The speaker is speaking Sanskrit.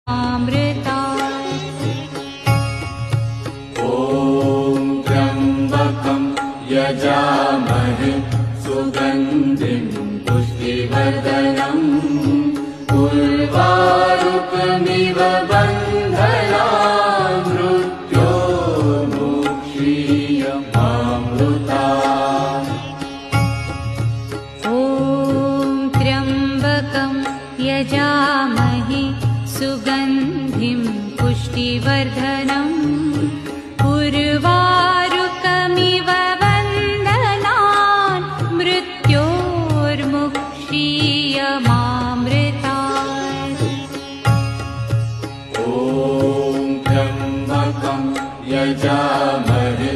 अमृता। ॐ त्र्यम्बकं यजामहे सुगन्धिं पुष्टिवर्धनम् उर्वारुकमिव बन्धनान् मृत्योर्मुक्षीयमामृतात्। ॐ त्र्यम्बकं यजामहे सुगन्धिं पुष्टिवर्धनम् उर्वारुकमिव बन्धनान् मृत्योर्मुक्षीयमामृतात्। ॐ त्र्यम्बकं यजामहे